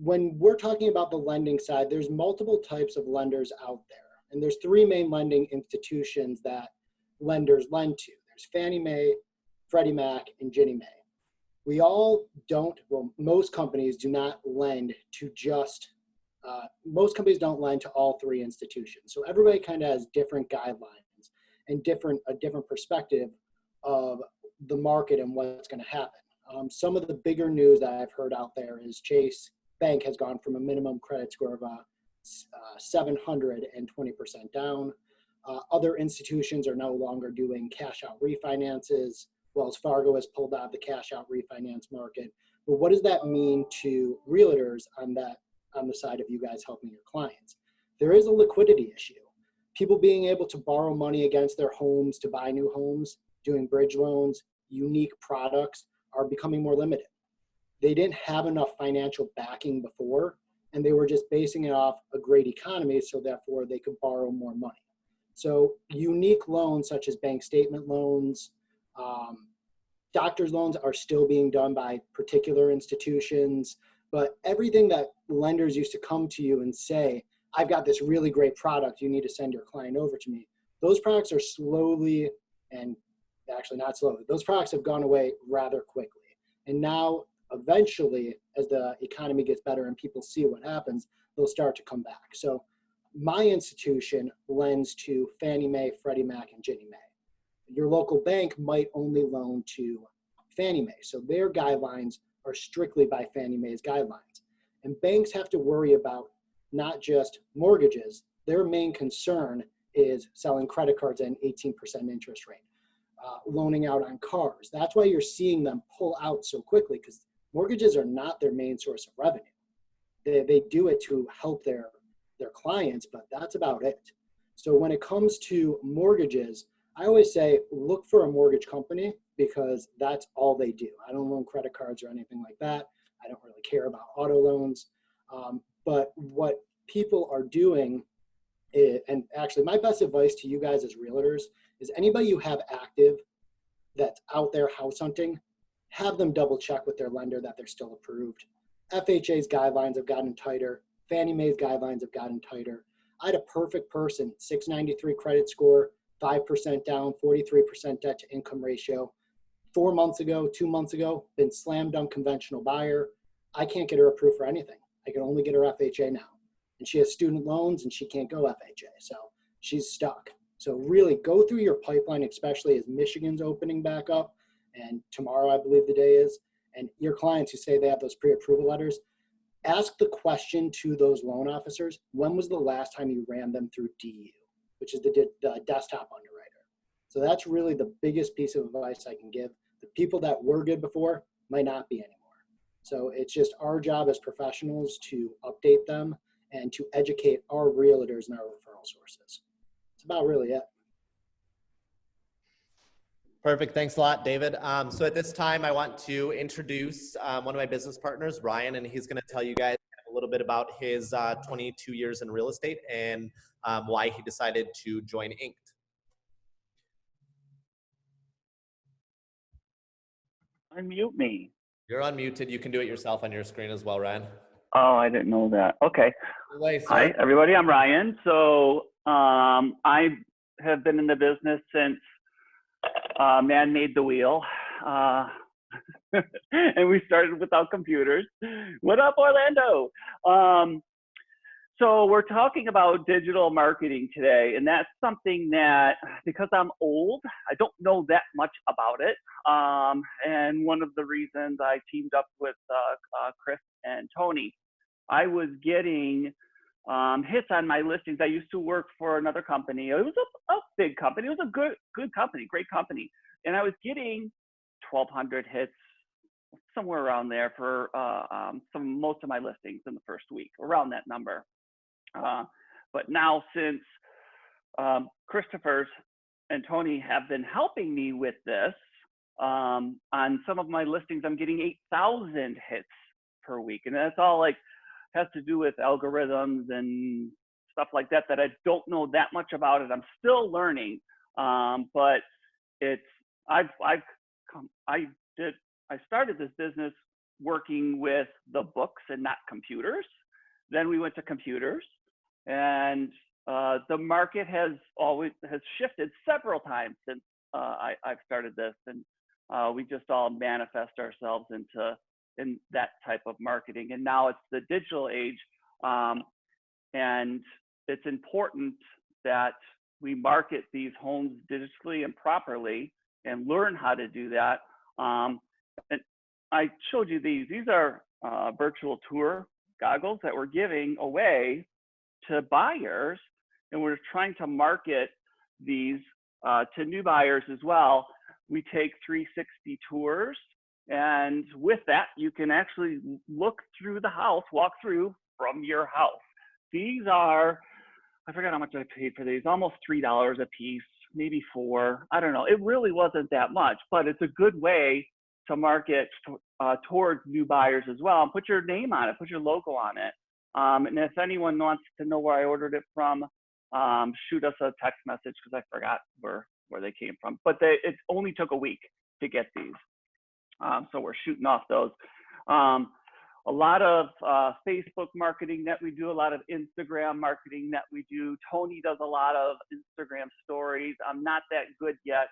when we're talking about the lending side, there's multiple types of lenders out there. And there's three main lending institutions that lenders lend to. There's Fannie Mae, Freddie Mac, and Ginnie Mae. We all don't, well, most companies do not lend to just, most companies don't lend to all three institutions. So everybody kind of has different guidelines and a different perspective of the market and what's going to happen. Some of the bigger news that I've heard out there is Chase Bank has gone from a minimum credit score of 700 and 20% down. Other institutions are no longer doing cash out refinances. Wells Fargo has pulled out of the cash out refinance market. But what does that mean to realtors on the side of you guys helping your clients? There is a liquidity issue. People being able to borrow money against their homes to buy new homes, doing bridge loans, unique products are becoming more limited. They didn't have enough financial backing before, and they were just basing it off a great economy, so therefore they could borrow more money. So unique loans such as bank statement loans, doctor's loans are still being done by particular institutions, but everything that lenders used to come to you and say, I've got this really great product, you need to send your client over to me. Those products are slowly, and actually not slowly, those products have gone away rather quickly. And now eventually, as the economy gets better and people see what happens, they'll start to come back. So my institution lends to Fannie Mae, Freddie Mac, and Ginnie Mae. Your local bank might only loan to Fannie Mae. So their guidelines are strictly by Fannie Mae's guidelines. And banks have to worry about not just mortgages. Their main concern is selling credit cards at an 18% interest rate, loaning out on cars. That's why you're seeing them pull out so quickly, because mortgages are not their main source of revenue. They do it to help their clients, but that's about it. So when it comes to mortgages, I always say, look for a mortgage company, because that's all they do. I don't loan credit cards or anything like that. I don't really care about auto loans. But what people are doing is, and actually my best advice to you guys as realtors is anybody you have active that's out there house hunting, have them double check with their lender that they're still approved. FHA's guidelines have gotten tighter. Fannie Mae's guidelines have gotten tighter. I had a perfect person, 693 credit score, 5% down, 43% debt to income ratio. 4 months ago, 2 months ago, been slam dunk conventional buyer. I can't get her approved for anything. I can only get her FHA now. And she has student loans and she can't go FHA. So she's stuck. So really go through your pipeline, especially as Michigan's opening back up. And tomorrow, I believe the day is. And your clients who say they have those pre-approval letters, ask the question to those loan officers, when was the last time you ran them through DU, which is the desktop underwriter. So that's really the biggest piece of advice I can give. The people that were good before might not be anymore. So it's just our job as professionals to update them and to educate our realtors and our referral sources. That's about really it. Perfect. Thanks a lot, David. So at this time, I want to introduce one of my business partners, Ryan, and he's going to tell you guys a little bit about his 22 years in real estate and why he decided to join Inked. Unmute me. You're unmuted. You can do it yourself on your screen as well, Ryan. Oh, I didn't know that. Okay. Hi, everybody. I'm Ryan. So I have been in the business since man made the wheel. And we started without computers. What up, Orlando? So we're talking about digital marketing today, and that's something that, because I'm old, I don't know that much about it. And one of the reasons I teamed up with Chris and Tony, I was getting hits on my listings. I used to work for another company. It was a big company. It was a good company, great company. And I was getting 1,200 hits, somewhere around there for most of my listings in the first week, around that number. But now, since Christopher and Tony have been helping me with this, on some of my listings, I'm getting 8,000 hits per week. And that's all has to do with algorithms and stuff like that I don't know that much about it. I'm still learning, but I started this business working with the books and not computers. Then we went to computers, and the market has shifted several times since I've started this, and we just all manifest ourselves in that type of marketing. And now it's the digital age, and it's important that we market these homes digitally and properly and learn how to do that. And I showed you these. These are virtual tour goggles that we're giving away to buyers, and we're trying to market these to new buyers as well. We take 360 tours, and with that, you can actually look through the house, walk through from your house. These are, I forgot how much I paid for these, almost $3 a piece, maybe $4. I don't know. It really wasn't that much, but it's a good way to market towards new buyers as well, and put your name on it, put your logo on it. And if anyone wants to know where I ordered it from, shoot us a text message, because I forgot where they came from. But it only took a week to get these. So we're shooting off those. A lot of Facebook marketing that we do, a lot of Instagram marketing that we do. Tony does a lot of Instagram stories. I'm not that good yet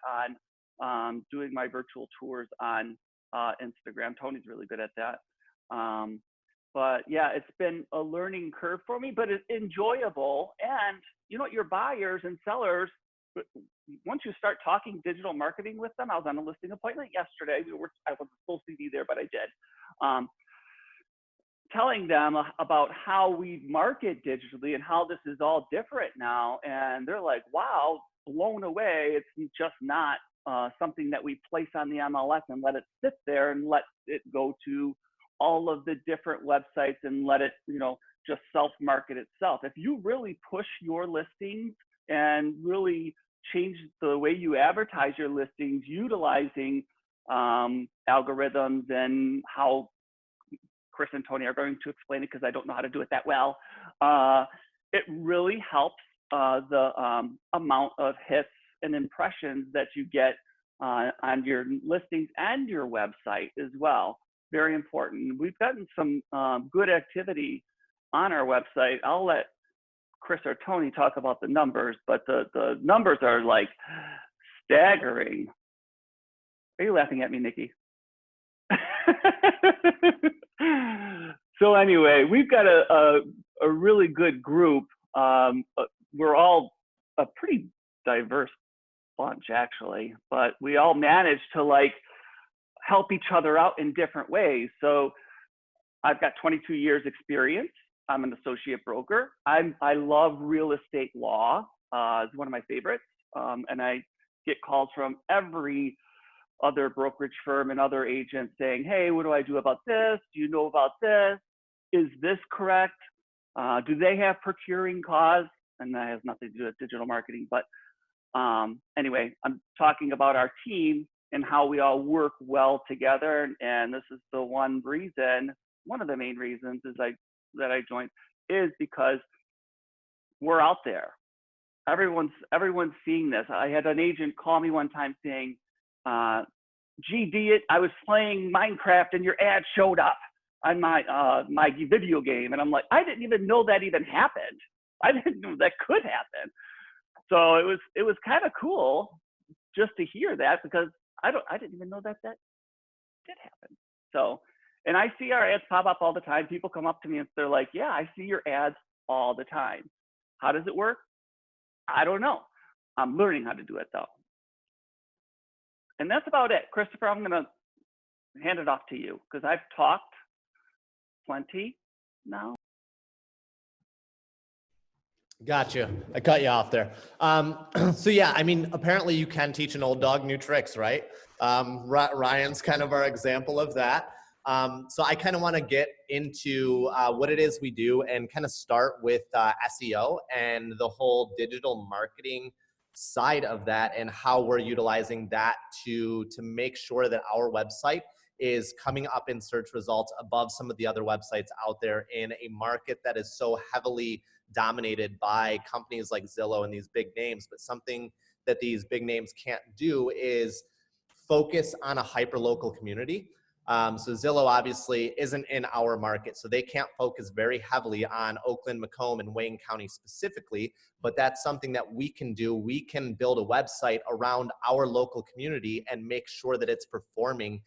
on doing my virtual tours on Instagram. Tony's really good at that. But yeah, it's been a learning curve for me, but it's enjoyable. And you know what, your buyers and sellers, once you start talking digital marketing with them, I was on a listing appointment yesterday. I wasn't supposed to be there, but I did. Telling them about how we market digitally and how this is all different now. And they're like, wow, blown away. It's just not something that we place on the MLS and let it sit there and let it go to all of the different websites and let it, just self-market itself. If you really push your listings and really change the way you advertise your listings, utilizing algorithms and how Chris and Tony are going to explain it, because I don't know how to do it that well. It really helps the amount of hits and impressions that you get on your listings and your website as well. Very important. We've gotten some good activity on our website. I'll let Chris or Tony talk about the numbers, but the numbers are like staggering. Are you laughing at me, Nikki? So anyway, we've got a really good group. We're all a pretty diverse bunch, actually, but we all manage to help each other out in different ways. So I've got 22 years experience. I'm an associate broker. I love real estate law. It's one of my favorites. And I get calls from every other brokerage firm and other agents saying, hey, what do I do about this? Do you know about this? Is this correct? Do they have procuring costs? And that has nothing to do with digital marketing. But anyway, I'm talking about our team and how we all work well together. And this is the one of the main reasons that I joined, is because we're out there. Everyone's seeing this. I had an agent call me one time saying, GD, I was playing Minecraft and your ad showed up on my video game. And I'm like, I didn't even know that even happened. I didn't know that could happen. So it was kind of cool just to hear that, because I didn't even know that did happen. So, and I see our ads pop up all the time. People come up to me and they're like, yeah, I see your ads all the time. How does it work? I don't know. I'm learning how to do it though. And that's about it. Christopher, I'm going to hand it off to you, because I've talked plenty now. Gotcha. I cut you off there. So yeah, I mean, apparently you can teach an old dog new tricks, right? Ryan's kind of our example of that. So I kind of want to get into what it is we do, and kind of start with SEO and the whole digital marketing side of that, and how we're utilizing that to make sure that our website is coming up in search results above some of the other websites out there in a market that is so heavily dominated by companies like Zillow and these big names. But something that these big names can't do is focus on a hyper-local community. So Zillow obviously isn't in our market, so they can't focus very heavily on Oakland, Macomb, and Wayne County specifically, but that's something that we can do. We can build a website around our local community and make sure that it's performing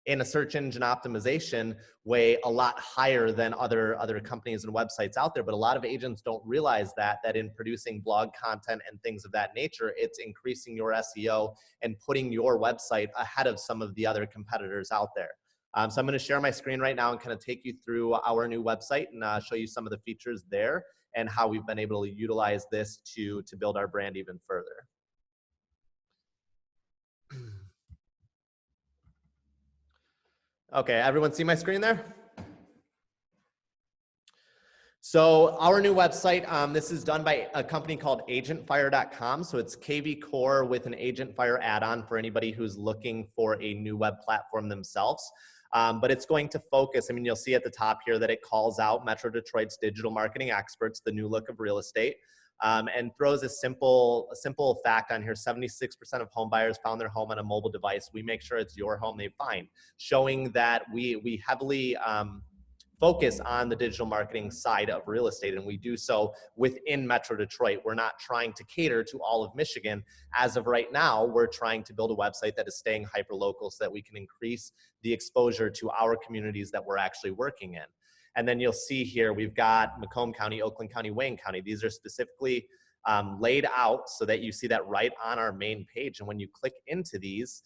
in a search engine optimization way a lot higher than other companies and websites out there. But a lot of agents don't realize that in producing blog content and things of that nature, it's increasing your SEO and putting your website ahead of some of the other competitors out there. So I'm going to share my screen right now and kind of take you through our new website and show you some of the features there and how we've been able to utilize this to build our brand even further. Okay, everyone see my screen there? So our new website, this is done by a company called agentfire.com. So it's KV Core with an Agent Fire add-on for anybody who's looking for a new web platform themselves. But it's going to focus, I mean, you'll see at the top here that it calls out Metro Detroit's digital marketing experts, the new look of real estate, and throws a simple fact on here. 76% of home buyers found their home on a mobile device. We make sure it's your home they find, showing that we heavily focus on the digital marketing side of real estate, and we do so within Metro Detroit. We're not trying to cater to all of Michigan. As of right now, we're trying to build a website that is staying hyper-local so that we can increase the exposure to our communities that we're actually working in. And then you'll see here, we've got Macomb County, Oakland County, Wayne County. These are specifically laid out so that you see that right on our main page. And when you click into these,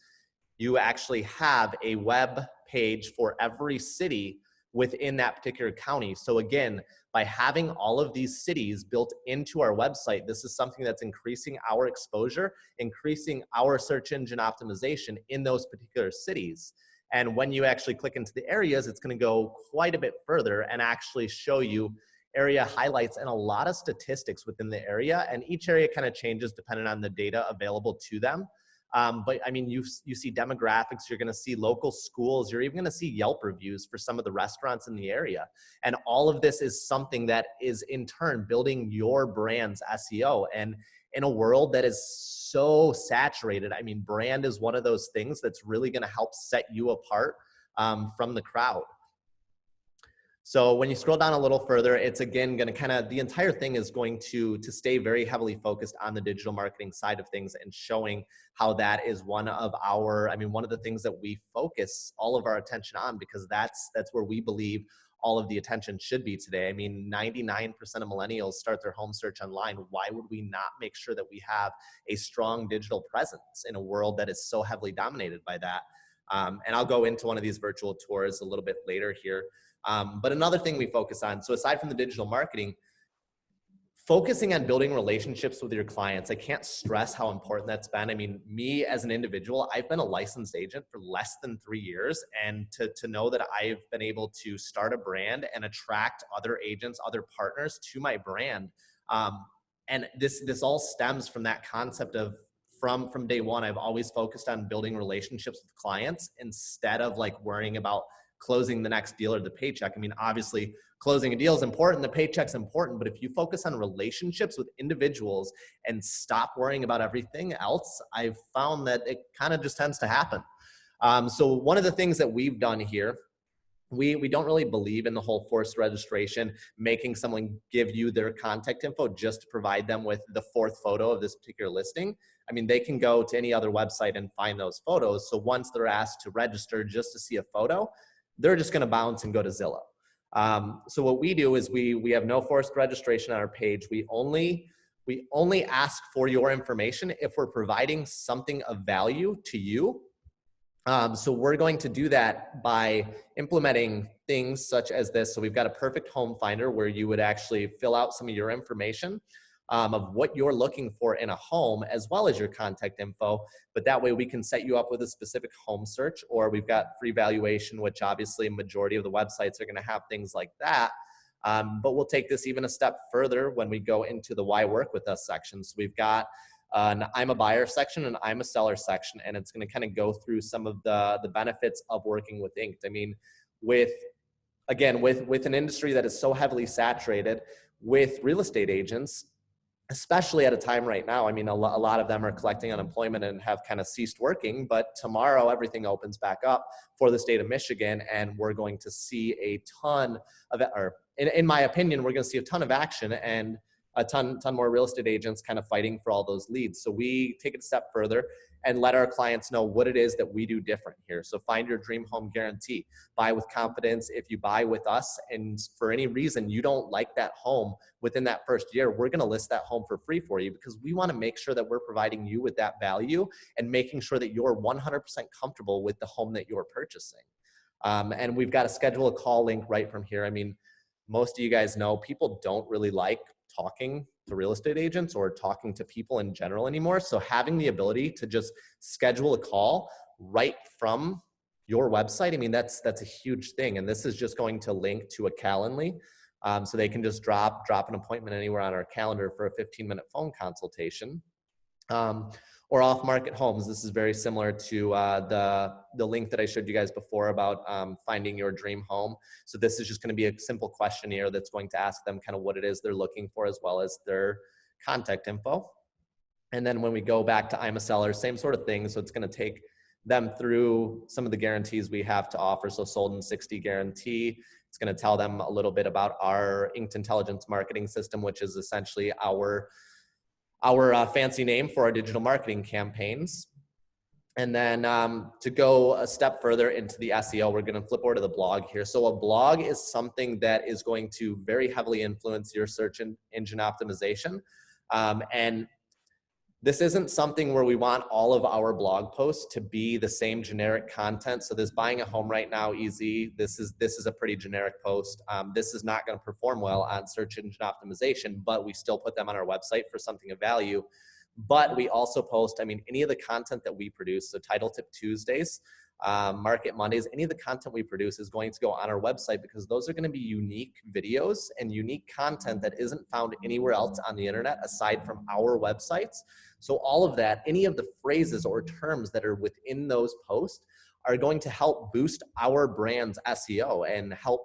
you actually have a web page for every city within that particular county. So again, by having all of these cities built into our website, this is something that's increasing our exposure, increasing our search engine optimization in those particular cities. And when you actually click into the areas, it's going to go quite a bit further and actually show you area highlights and a lot of statistics within the area. And each area kind of changes depending on the data available to them. But I mean, you see demographics, you're gonna see local schools, you're even gonna see Yelp reviews for some of the restaurants in the area. And all of this is something that is in turn building your brand's SEO. And in a world that is so saturated, I mean, brand is one of those things that's really gonna help set you apart from the crowd. So when you scroll down a little further, it's again going to kind of, the entire thing is going to stay very heavily focused on the digital marketing side of things and showing how that is one of our, I mean, one of the things that we focus all of our attention on, because that's where we believe all of the attention should be today. I mean, 99% of millennials start their home search online. Why would we not make sure that we have a strong digital presence in a world that is so heavily dominated by that? And I'll go into one of these virtual tours a little bit later here. But another thing we focus on, so aside from the digital marketing, focusing on building relationships with your clients. I can't stress how important that's been. I mean, me as an individual, I've been a licensed agent for less than 3 years. And to know that I've been able to start a brand and attract other agents, other partners to my brand. And this all stems from that concept of, from day one, I've always focused on building relationships with clients instead of like worrying about closing the next deal or the paycheck. I mean, obviously closing a deal is important, the paycheck's important, but if you focus on relationships with individuals and stop worrying about everything else, I've found that it kind of just tends to happen. So one of the things that we've done here, we don't really believe in the whole forced registration, making someone give you their contact info just to provide them with the fourth photo of this particular listing. I mean, they can go to any other website and find those photos. So once they're asked to register just to see a photo, they're just going to bounce and go to Zillow. So what we do is we have no forced registration on our page. We only ask for your information if we're providing something of value to you. So we're going to do that by implementing things such as this. So we've got a perfect home finder where you would actually fill out some of your information of what you're looking for in a home, as well as your contact info. But that way we can set you up with a specific home search, or we've got free valuation, which obviously majority of the websites are going to have things like that. But we'll take this even a step further when we go into the why work with us section. So we've got an I'm a buyer section and I'm a seller section, and it's going to kind of go through some of the benefits of working with Inked. I mean, with an industry that is so heavily saturated with real estate agents, especially at a time right now. I mean, a lot of them are collecting unemployment and have kind of ceased working, but tomorrow everything opens back up for the state of Michigan, and we're going to see a ton of, or in my opinion, we're going to see a ton of action and a ton more real estate agents kind of fighting for all those leads. So we take it a step further and let our clients know what it is that we do different here. So find your dream home guarantee, buy with confidence. If you buy with us and for any reason you don't like that home within that first year, we're going to list that home for free for you, because we want to make sure that we're providing you with that value and making sure that you're 100% comfortable with the home that you're purchasing. And we've got a schedule a call link right from here. I mean, most of you guys know people don't really like talking to real estate agents or talking to people in general anymore. So having the ability to just schedule a call right from your website, I mean, that's a huge thing. And this is just going to link to a Calendly. So they can just drop an appointment anywhere on our calendar for a 15-minute phone consultation. Or off-market homes. This is very similar to the link that I showed you guys before about finding your dream home. So this is just going to be a simple questionnaire that's going to ask them kind of what it is they're looking for, as well as their contact info. And then when we go back to I'm a Seller, same sort of thing. So it's going to take them through some of the guarantees we have to offer. So sold in 60 guarantee. It's going to tell them a little bit about our Inked Intelligence marketing system, which is essentially our fancy name for our digital marketing campaigns. And then to go a step further into the SEO, we're going to flip over to the blog here. So a blog is something that is going to very heavily influence your search engine optimization. And this isn't something where we want all of our blog posts to be the same generic content. So this buying a home right now, easy. This is a pretty generic post. This is not going to perform well on search engine optimization, but we still put them on our website for something of value. But we also post, I mean, any of the content that we produce, so Title Tip Tuesdays, Market Mondays, any of the content we produce is going to go on our website, because those are going to be unique videos and unique content that isn't found anywhere else on the internet aside from our websites. So all of that, any of the phrases or terms that are within those posts are going to help boost our brand's SEO and help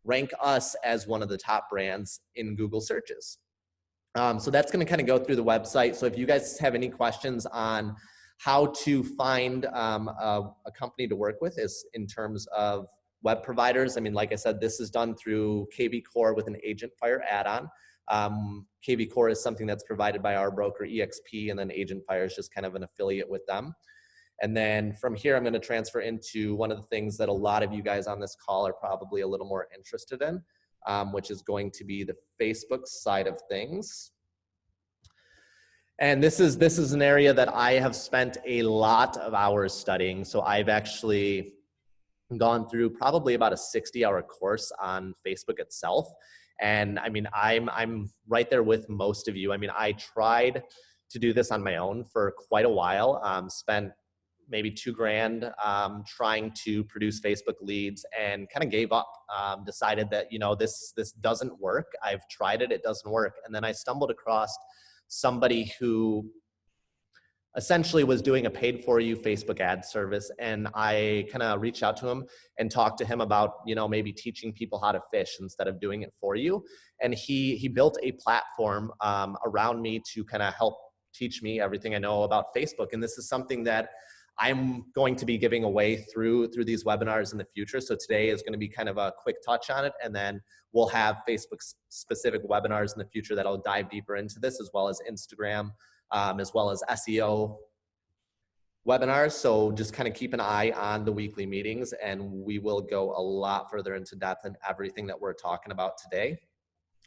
rank us as one of the top brands in Google searches. So that's going to kind of go through the website. So if you guys have any questions on how to find a company to work with is in terms of web providers, I mean, like I said, this is done through KV Core with an Agent Fire add-on. KV Core is something that's provided by our broker EXP, and then Agent Fire is just kind of an affiliate with them. And then from here, I'm going to transfer into one of the things that a lot of you guys on this call are probably a little more interested in, which is going to be the Facebook side of things. And this is an area that I have spent a lot of hours studying. So I've actually gone through probably about a 60-hour course on Facebook itself. And I mean, I'm right there with most of you. I mean, I tried to do this on my own for quite a while, spent maybe $2,000 trying to produce Facebook leads, and kind of gave up, decided that, you know, this doesn't work. I've tried it, it doesn't work. And then I stumbled across somebody who essentially was doing a paid for you Facebook ad service. And I kind of reached out to him and talked to him about, you know, maybe teaching people how to fish instead of doing it for you. And he built a platform around me to kind of help teach me everything I know about Facebook. And this is something that I'm going to be giving away through these webinars in the future. So today is going to be kind of a quick touch on it. And then we'll have Facebook specific webinars in the future that'll dive deeper into this, as well as Instagram, as well as SEO webinars. So just kind of keep an eye on the weekly meetings, and we will go a lot further into depth in everything that we're talking about today.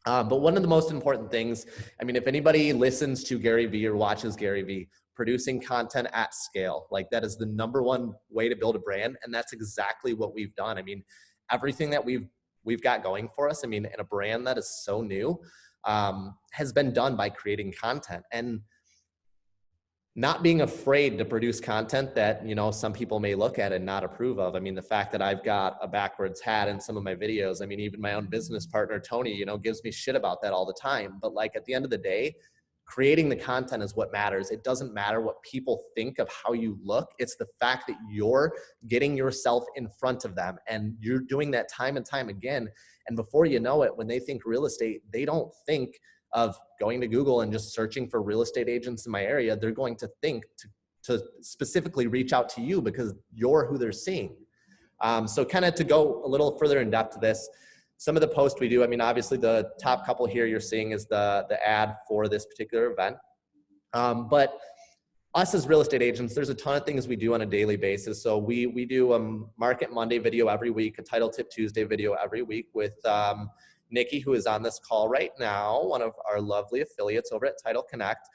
But one of the most important things, I mean, if anybody listens to Gary Vee or watches Gary Vee, producing content at scale, like that is the #1 way to build a brand. And that's exactly what we've done. I mean, everything that we've got going for us, I mean, in a brand that is so new, has been done by creating content and not being afraid to produce content that, you know, some people may look at and not approve of. I mean, the fact that I've got a backwards hat in some of my videos, I mean, even my own business partner, Tony, you know, gives me shit about that all the time. But like at the end of the day, creating the content is what matters. It doesn't matter what people think of how you look. It's the fact that you're getting yourself in front of them, and you're doing that time and time again. And before you know it, when they think real estate, they don't think of going to Google and just searching for real estate agents in my area, they're going to think to specifically reach out to you because you're who they're seeing. So kind of to go a little further in depth to this, some of the posts we do, I mean, obviously the top couple here you're seeing is the ad for this particular event. But us as real estate agents, there's a ton of things we do on a daily basis. So we do a Market Monday video every week, a Title Tip Tuesday video every week with Nikki, who is on this call right now, one of our lovely affiliates over at Title Connect,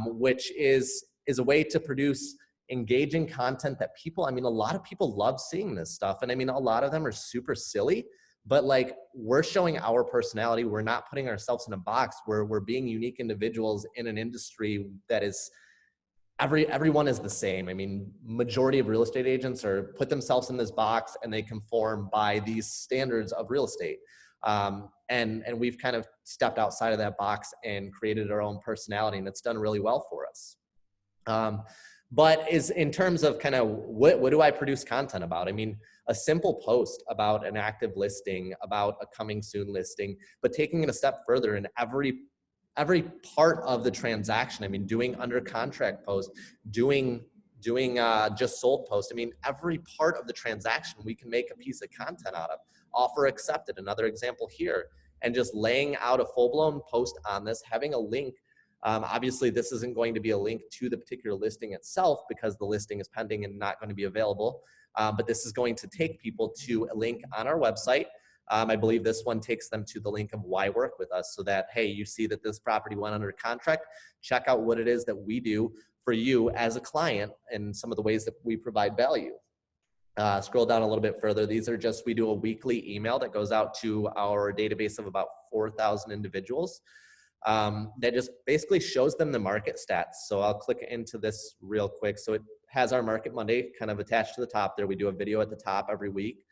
which is a way to produce engaging content that people, I mean, a lot of people love seeing this stuff. And I mean, a lot of them are super silly, but like we're showing our personality. We're not putting ourselves in a box. We're being unique individuals in an industry that is, everyone is the same. I mean, majority of real estate agents are put themselves in this box and they conform by these standards of real estate. And we've kind of stepped outside of that box and created our own personality, and it's done really well for us. But is in terms of kind of what do I produce content about? I mean, a simple post about an active listing, about a coming soon listing, but taking it a step further in every part of the transaction. I mean, doing under contract posts, doing just sold posts. I mean, every part of the transaction we can make a piece of content out of. Offer accepted, another example here, and just laying out a full-blown post on this, having a link. Obviously, this isn't going to be a link to the particular listing itself because the listing is pending and not going to be available. But this is going to take people to a link on our website. I believe this one takes them to the link of why work with us, so that, hey, you see that this property went under contract. Check out what it is that we do for you as a client and some of the ways that we provide value. Scroll down a little bit further. These are just, we do a weekly email that goes out to our database of about 4,000 individuals. That just basically shows them the market stats. So I'll click into this real quick. So it has our Market Monday kind of attached to the top there. We do a video at the top every week.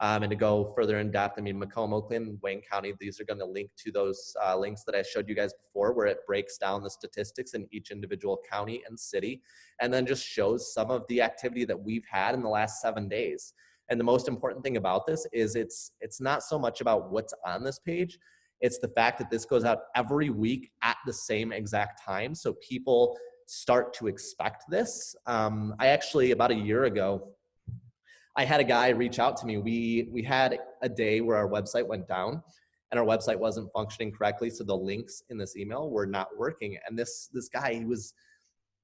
And to go further in depth, I mean, Macomb, Oakland, Wayne County, these are going to link to those links that I showed you guys before, where it breaks down the statistics in each individual county and city, and then just shows some of the activity that we've had in the last 7 days. And the most important thing about this is it's not so much about what's on this page. It's the fact that this goes out every week at the same exact time. So people start to expect this. I actually, about a year ago, I had a guy reach out to me. We had a day where our website went down and our website wasn't functioning correctly. So the links in this email were not working. And this guy, he was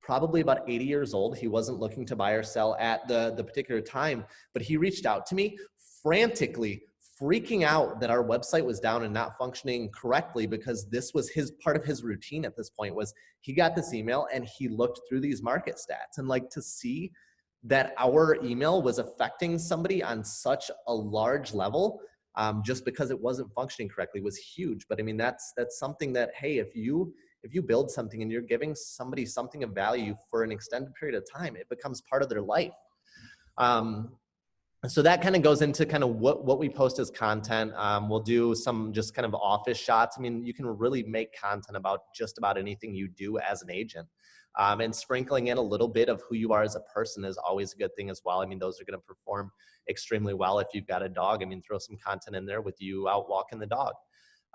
probably about 80 years old. He wasn't looking to buy or sell at the particular time, but he reached out to me frantically, freaking out that our website was down and not functioning correctly, because this was part of his routine at this point. Was he got this email and he looked through these market stats, and like to see that our email was affecting somebody on such a large level, just because it wasn't functioning correctly, was huge. But I mean, that's something that, hey, if you build something and you're giving somebody something of value for an extended period of time, it becomes part of their life. So that kind of goes into kind of what we post as content. We'll do some just kind of office shots. I mean, you can really make content about just about anything you do as an agent. And sprinkling in a little bit of who you are as a person is always a good thing as well. I mean, those are going to perform extremely well. If you've got a dog, I mean, throw some content in there with you out walking the dog.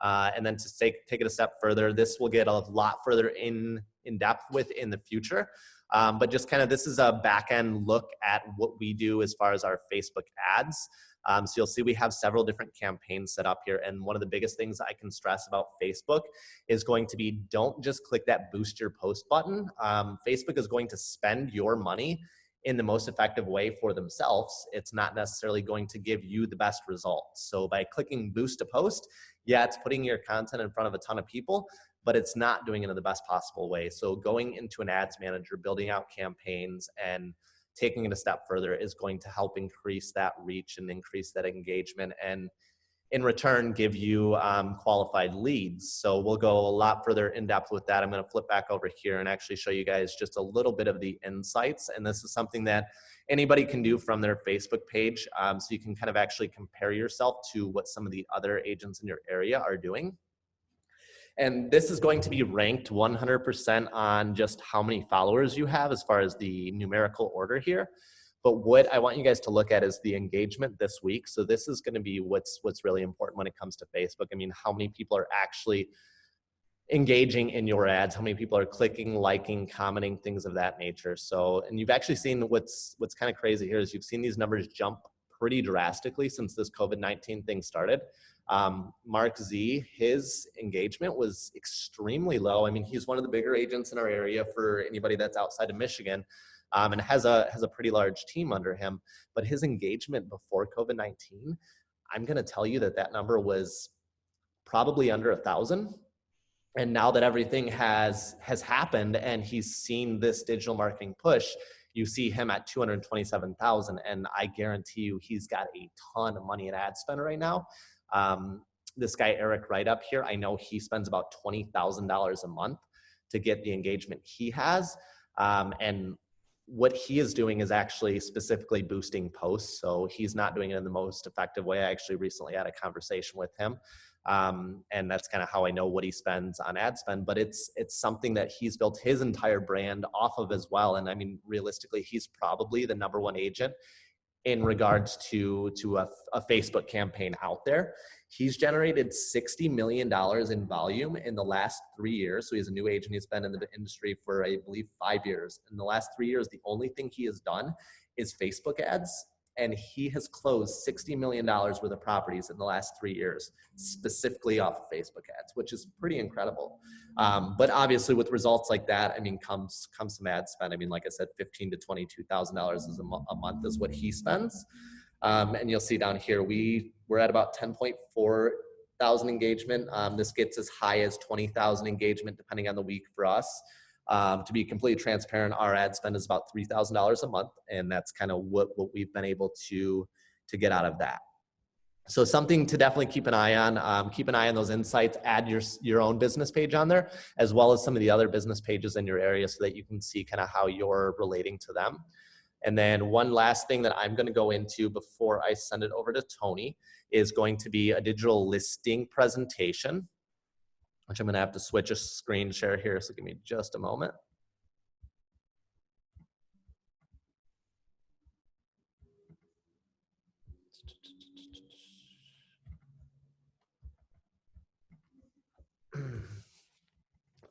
And then to take it a step further, this will get a lot further in depth with in the future. But just kind of, this is a back end look at what we do as far as our Facebook ads. So you'll see we have several different campaigns set up here. And one of the biggest things I can stress about Facebook is going to be, don't just click that boost your post button. Facebook is going to spend your money in the most effective way for themselves. It's not necessarily going to give you the best results. So by clicking boost a post, yeah, it's putting your content in front of a ton of people, but it's not doing it in the best possible way. So going into an ads manager, building out campaigns, and taking it a step further is going to help increase that reach and increase that engagement, and in return give you qualified leads. So we'll go a lot further in depth with that. I'm going to flip back over here and actually show you guys just a little bit of the insights. And this is something that anybody can do from their Facebook page. So you can kind of actually compare yourself to what some of the other agents in your area are doing. And this is going to be ranked 100% on just how many followers you have as far as the numerical order here. But what I want you guys to look at is the engagement this week. So this is going to be what's really important when it comes to Facebook. I mean, how many people are actually engaging in your ads, how many people are clicking, liking, commenting, things of that nature. So, and you've actually seen what's kind of crazy here is you've seen these numbers jump pretty drastically since this COVID-19 thing started. Mark Z, his engagement was extremely low. I mean, he's one of the bigger agents in our area for anybody that's outside of Michigan, and has a pretty large team under him. But his engagement before COVID-19, I'm going to tell you that number was probably under 1,000. And now that everything has happened and he's seen this digital marketing push, you see him at 227,000. And I guarantee you he's got a ton of money in ad spend right now. This guy, Eric, right up here, I know he spends about $20,000 a month to get the engagement he has. And what he is doing is actually specifically boosting posts. So he's not doing it in the most effective way. I actually recently had a conversation with him. And that's kind of how I know what he spends on ad spend, but it's something that he's built his entire brand off of as well. And I mean, realistically, he's probably the number one agent in regards to a Facebook campaign out there. He's generated $60 million in volume in the last 3 years. So he's a new agent. He's been in the industry for, I believe, 5 years. In the last 3 years, the only thing he has done is Facebook ads. And he has closed $60 million worth of properties in the last 3 years, specifically off of Facebook ads, which is pretty incredible. But obviously with results like that, I mean, comes some ad spend. I mean, like I said, $15,000 to $22,000 a month is what he spends. And you'll see down here, we're at about 10.4 thousand engagement. This gets as high as 20,000 engagement, depending on the week for us. To be completely transparent, our ad spend is about $3,000 a month, and that's kind of what we've been able to get out of that. So something to definitely keep an eye on. Keep an eye on those insights. Add your own business page on there, as well as some of the other business pages in your area, so that you can see kind of how you're relating to them. And then one last thing that I'm going to go into before I send it over to Tony is going to be a digital listing presentation, which I'm going to have to switch a screen share here. So give me just a moment.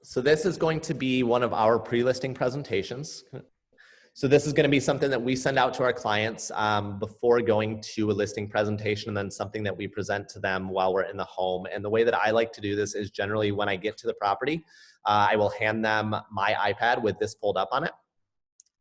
So this is going to be one of our pre-listing presentations. So this is going to be something that we send out to our clients before going to a listing presentation, and then something that we present to them while we're in the home. And the way that I like to do this is generally when I get to the property, I will hand them my iPad with this pulled up on it.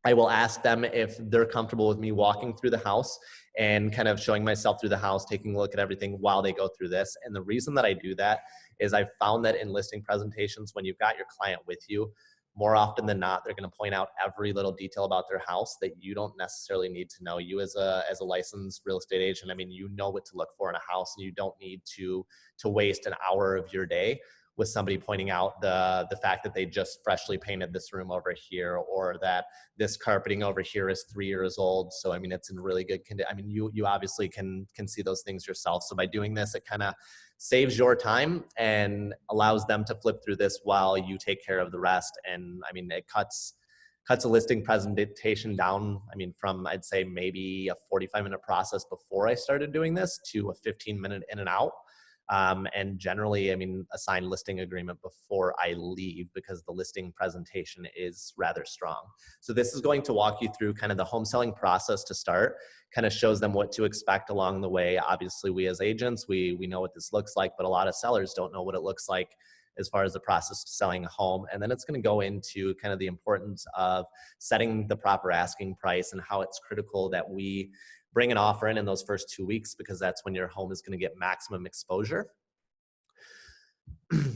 I will ask them if they're comfortable with me walking through the house and kind of showing myself through the house, taking a look at everything while they go through this. And the reason that I do that is I've found that in listing presentations, when you've got your client with you, more often than not, they're going to point out every little detail about their house that you don't necessarily need to know. You as a licensed real estate agent, I mean, you know what to look for in a house, and you don't need to waste an hour of your day with somebody pointing out the fact that they just freshly painted this room over here, or that this carpeting over here is 3 years old. So, I mean, it's in really good condition. I mean, you obviously can see those things yourself. So by doing this, it kind of saves your time and allows them to flip through this while you take care of the rest. And I mean, it cuts a listing presentation down. I mean, from, I'd say maybe a 45-minute process before I started doing this to a 15-minute in and out. And generally, I mean, a signed listing agreement before I leave, because the listing presentation is rather strong. So this is going to walk you through kind of the home selling process to start, kind of shows them what to expect along the way. Obviously, we as agents, we know what this looks like, but a lot of sellers don't know what it looks like as far as the process of selling a home. And then it's going to go into kind of the importance of setting the proper asking price, and how it's critical that we bring an offer in those first 2 weeks, because that's when your home is going to get maximum exposure.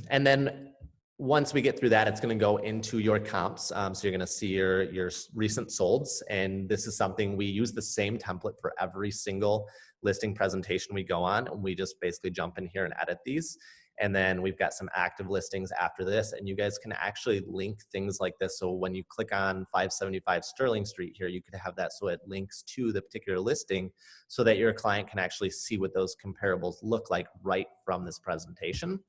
And then once we get through that, it's going to go into your comps. So you're going to see your recent solds. And this is something we use the same template for every single listing presentation we go on. And we just basically jump in here and edit these. And then we've got some active listings after this, and you guys can actually link things like this. So when you click on 575 Sterling Street here, you could have that so it links to the particular listing, so that your client can actually see what those comparables look like right from this presentation.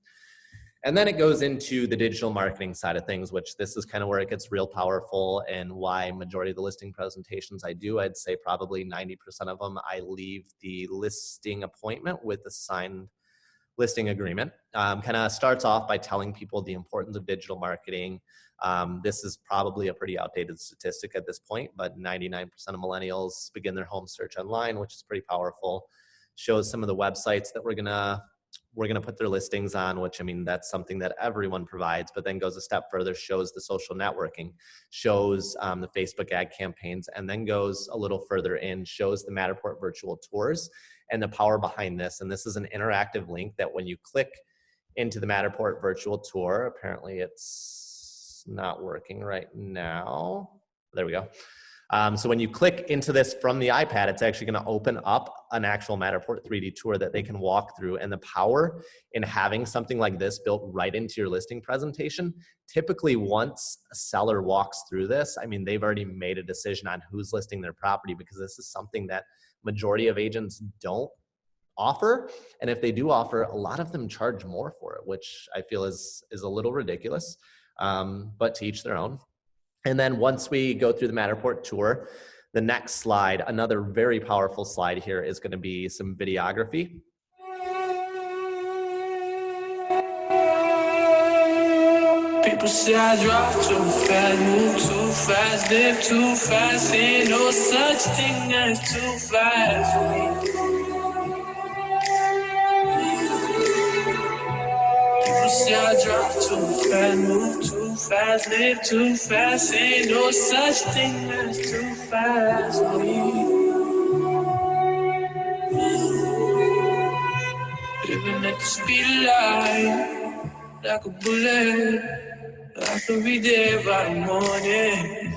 And then it goes into the digital marketing side of things, which this is kind of where it gets real powerful, and why majority of the listing presentations I do, I'd say probably 90% of them, I leave the listing appointment with a signed listing agreement. Kind of starts off by telling people the importance of digital marketing. This is probably a pretty outdated statistic at this point, but 99% of millennials begin their home search online, which is pretty powerful. Shows some of the websites that we're gonna put their listings on, which, I mean, that's something that everyone provides, but then goes a step further, shows the social networking, shows the Facebook ad campaigns, and then goes a little further in, shows the Matterport virtual tours and the power behind this. And this is an interactive link that when you click into the Matterport virtual tour, apparently it's not working right now. There we go. So when you click into this from the iPad, it's actually going to open up an actual Matterport 3D tour that they can walk through. And the power in having something like this built right into your listing presentation, typically once a seller walks through this, I mean, they've already made a decision on who's listing their property, because this is something that majority of agents don't offer. And if they do offer, a lot of them charge more for it, which I feel is a little ridiculous, but to each their own. And then once we go through the Matterport tour, the next slide, another very powerful slide here, is going to be some videography. People say I drive too fast, move too fast, live too fast. Ain't no such thing as too fast. People say I drive too fast, move too fast, live too fast. Ain't no such thing as too fast. Living at the speed of light, like a bullet. I could be there by the morning.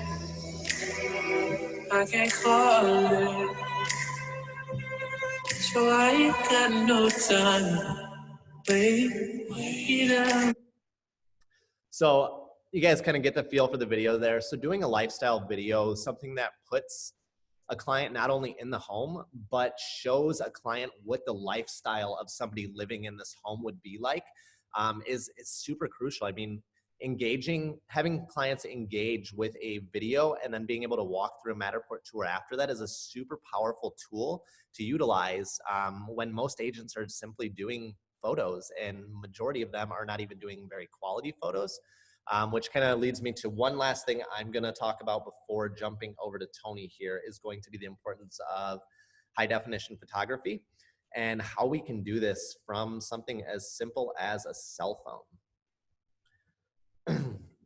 I can't call it, so I ain't got no time. Wait up. So you guys kind of get the feel for the video there. So doing a lifestyle video, something that puts a client not only in the home, but shows a client what the lifestyle of somebody living in this home would be like, is super crucial. I mean, having clients engage with a video and then being able to walk through a Matterport tour after that is a super powerful tool to utilize when most agents are simply doing photos, and majority of them are not even doing very quality photos. Which kind of leads me to one last thing I'm going to talk about before jumping over to Tony here, is going to be the importance of high definition photography and how we can do this from something as simple as a cell phone.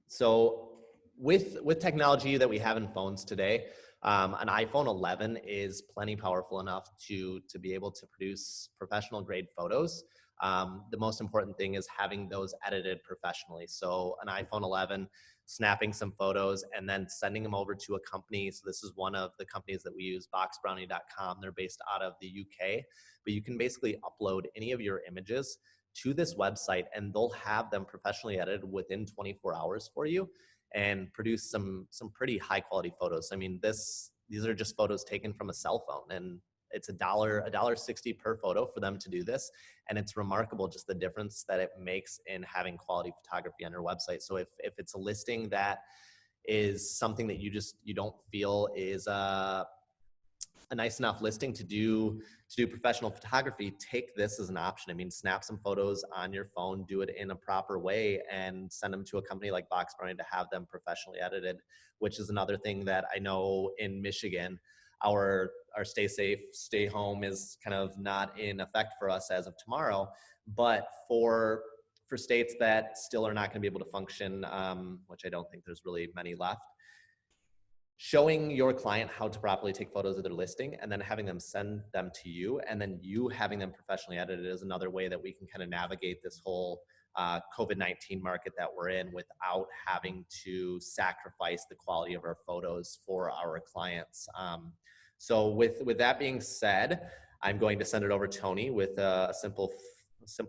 So with technology that we have in phones today, an iPhone 11 is plenty powerful enough to be able to produce professional grade photos. The most important thing is having those edited professionally. So an iPhone 11, snapping some photos and then sending them over to a company. So this is one of the companies that we use, boxbrownie.com. They're based out of the UK, but you can basically upload any of your images to this website and they'll have them professionally edited within 24 hours for you and produce some pretty high quality photos. I mean, these are just photos taken from a cell phone, and it's $1.60 per photo for them to do this. And it's remarkable just the difference that it makes in having quality photography on your website. So if it's a listing that is something that you don't feel is a nice enough listing to do professional photography, take this as an option. I mean, snap some photos on your phone, do it in a proper way, and send them to a company like Box Brownie to have them professionally edited, which is another thing that I know in Michigan, our stay safe, stay home is kind of not in effect for us as of tomorrow. But for states that still are not going to be able to function, which I don't think there's really many left, showing your client how to properly take photos of their listing and then having them send them to you and then you having them professionally edited is another way that we can kind of navigate this whole COVID-19 market that we're in without having to sacrifice the quality of our photos for our clients. So with that being said, I'm going to send it over to Tony with a simple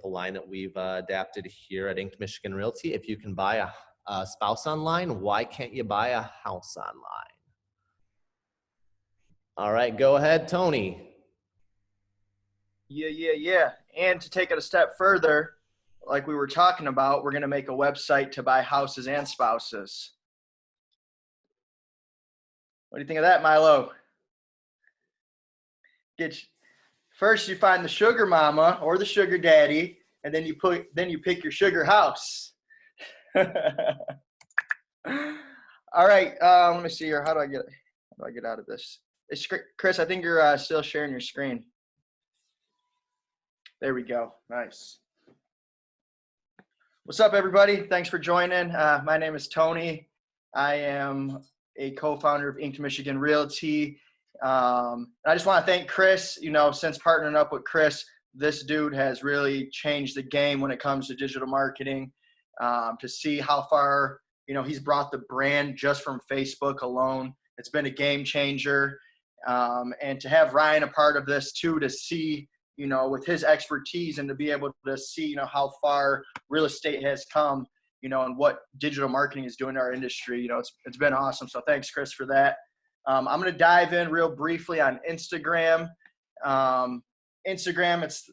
line that we've adapted here at Inked Michigan Realty. If you can buy a spouse online, why can't you buy a house online? All right, go ahead, Tony. Yeah. And to take it a step further, like we were talking about, we're going to make a website to buy houses and spouses. What do you think of that, Milo? First, you find the sugar mama or the sugar daddy, and then you pick your sugar house. All right, let me see here. How do I get out of this? Chris, I think you're still sharing your screen. There we go. Nice. What's up, everybody? Thanks for joining. My name is Tony. I am a co-founder of Inked Michigan Realty. I just want to thank Chris. Since partnering up with Chris, this dude has really changed the game when it comes to digital marketing. To see how far, he's brought the brand just from Facebook alone. It's been a game changer. And to have Ryan a part of this too, to see, with his expertise and to be able to see, how far real estate has come, and what digital marketing is doing to our industry. It's been awesome. So thanks, Chris, for that. I'm going to dive in real briefly on Instagram. Instagram, it's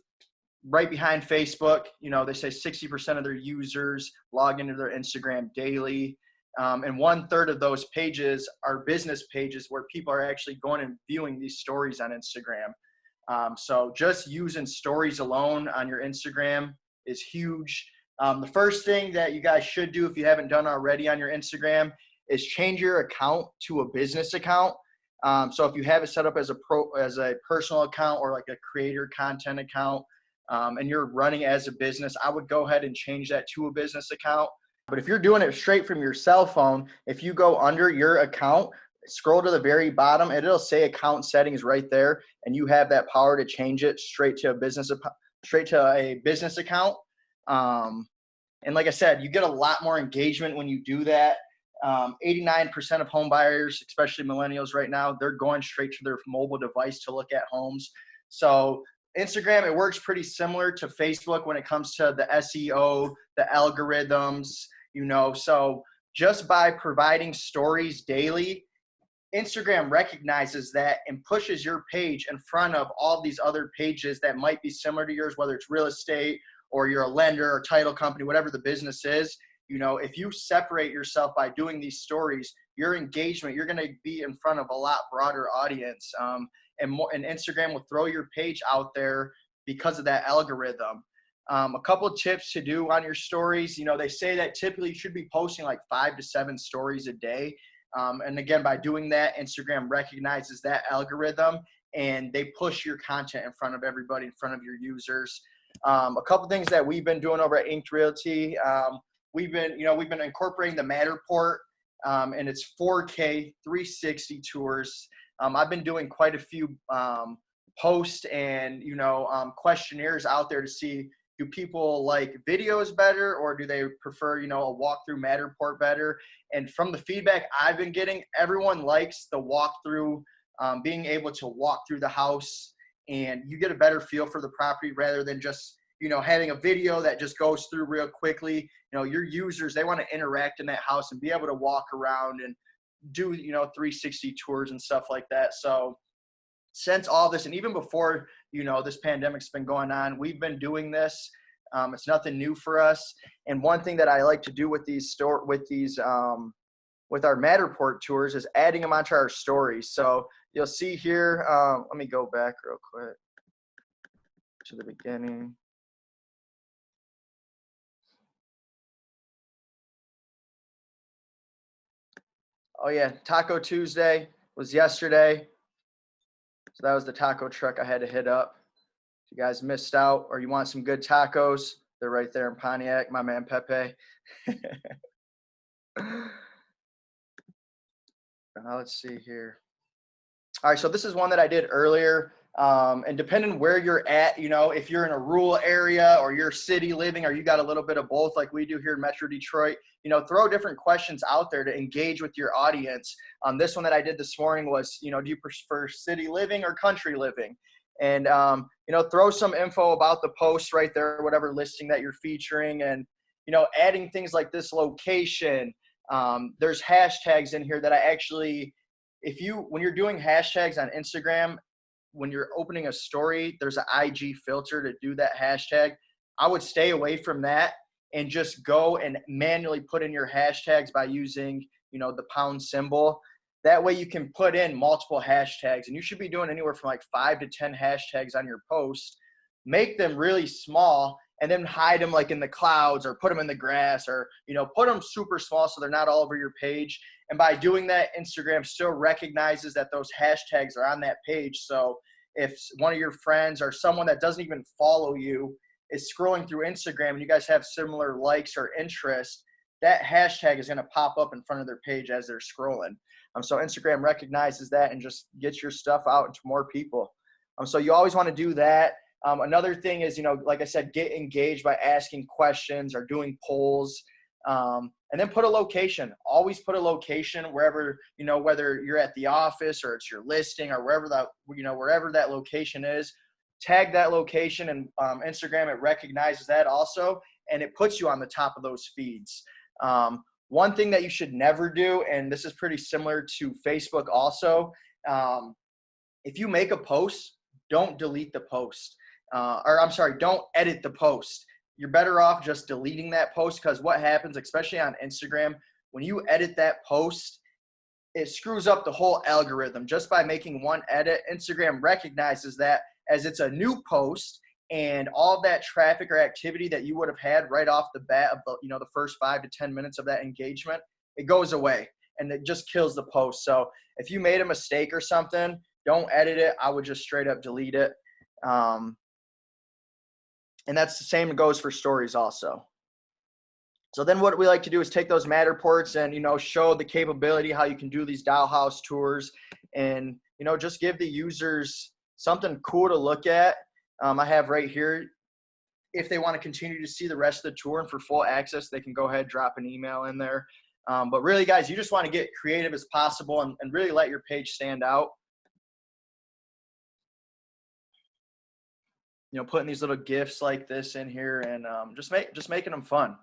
right behind Facebook. They say 60% of their users log into their Instagram daily. And 1/3 of those pages are business pages where people are actually going and viewing these stories on Instagram. So just using stories alone on your Instagram is huge. The first thing that you guys should do, if you haven't done already on your Instagram, is change your account to a business account. So if you have it set up as a personal account or like a creator content account, and you're running as a business, I would go ahead and change that to a business account. But if you're doing it straight from your cell phone, if you go under your account, scroll to the very bottom, and it'll say account settings right there, and you have that power to change it straight to a business account. And like I said, you get a lot more engagement when you do that. 89% of home buyers, especially millennials right now, they're going straight to their mobile device to look at homes. So Instagram, it works pretty similar to Facebook when it comes to the SEO, the algorithms, so just by providing stories daily, Instagram recognizes that and pushes your page in front of all these other pages that might be similar to yours, whether it's real estate or you're a lender or title company, whatever the business is. If you separate yourself by doing these stories, your engagement, you're going to be in front of a lot broader audience. And Instagram will throw your page out there because of that algorithm. A couple of tips to do on your stories. They say that typically you should be posting like 5 to 7 stories a day. And again, by doing that, Instagram recognizes that algorithm and they push your content in front of everybody, in front of your users. A couple of things that we've been doing over at Inked Realty. We've been incorporating the Matterport, and it's 4K 360 tours. I've been doing quite a few posts and questionnaires out there to see, do people like videos better or do they prefer a walkthrough Matterport better? And from the feedback I've been getting, everyone likes the walkthrough, being able to walk through the house, and you get a better feel for the property rather than just having a video that just goes through real quickly. Your users, they want to interact in that house and be able to walk around and do 360 tours and stuff like that. So since all this, and even before this pandemic's been going on, we've been doing this. It's nothing new for us. And one thing that I like to do with with our Matterport tours is adding them onto our stories. So you'll see here, let me go back real quick to the beginning. Oh yeah, Taco Tuesday was yesterday. So that was the taco truck I had to hit up. If you guys missed out or you want some good tacos, they're right there in Pontiac, my man Pepe. Let's see here. All right, so this is one that I did earlier. And depending where you're at, if you're in a rural area or you're city living or you got a little bit of both like we do here in Metro Detroit, throw different questions out there to engage with your audience. This one that I did this morning was, do you prefer city living or country living? And, throw some info about the post right there, whatever listing that you're featuring, and, adding things like this location. There's hashtags in here that I actually, when you're doing hashtags on Instagram, when you're opening a story, there's an IG filter to do that hashtag. I would stay away from that and just go and manually put in your hashtags by using, the pound symbol. That way you can put in multiple hashtags, and you should be doing anywhere from like 5 to 10 hashtags on your post. make them really small and then hide them like in the clouds or put them in the grass or, put them super small so they're not all over your page. And by doing that, Instagram still recognizes that those hashtags are on that page. So if one of your friends or someone that doesn't even follow you is scrolling through Instagram and you guys have similar likes or interests, that hashtag is going to pop up in front of their page as they're scrolling. So Instagram recognizes that and just gets your stuff out into more people. So you always want to do that. Another thing is, like I said, get engaged by asking questions or doing polls. And then put a location. Always put a location wherever, whether you're at the office or it's your listing or wherever that location is. Tag that location, and Instagram, it recognizes that also, and it puts you on the top of those feeds. One thing that you should never do, and this is pretty similar to Facebook also, if you make a post, don't delete the post. Don't edit the post. You're better off just deleting that post, because what happens, especially on Instagram, when you edit that post, it screws up the whole algorithm. Just by making one edit, Instagram recognizes that as it's a new post, and all that traffic or activity that you would have had right off the bat of the first 5 to 10 minutes of that engagement, it goes away and it just kills the post. So if you made a mistake or something, don't edit it. I would just straight up delete it. And that's the same goes for stories also. So then what we like to do is take those Matterports and, show the capability, how you can do these dollhouse tours and, just give the users something cool to look at. I have right here, if they want to continue to see the rest of the tour and for full access, they can go ahead, drop an email in there. But really, guys, you just want to get creative as possible and really let your page stand out. Putting these little GIFs like this in here and just making them fun.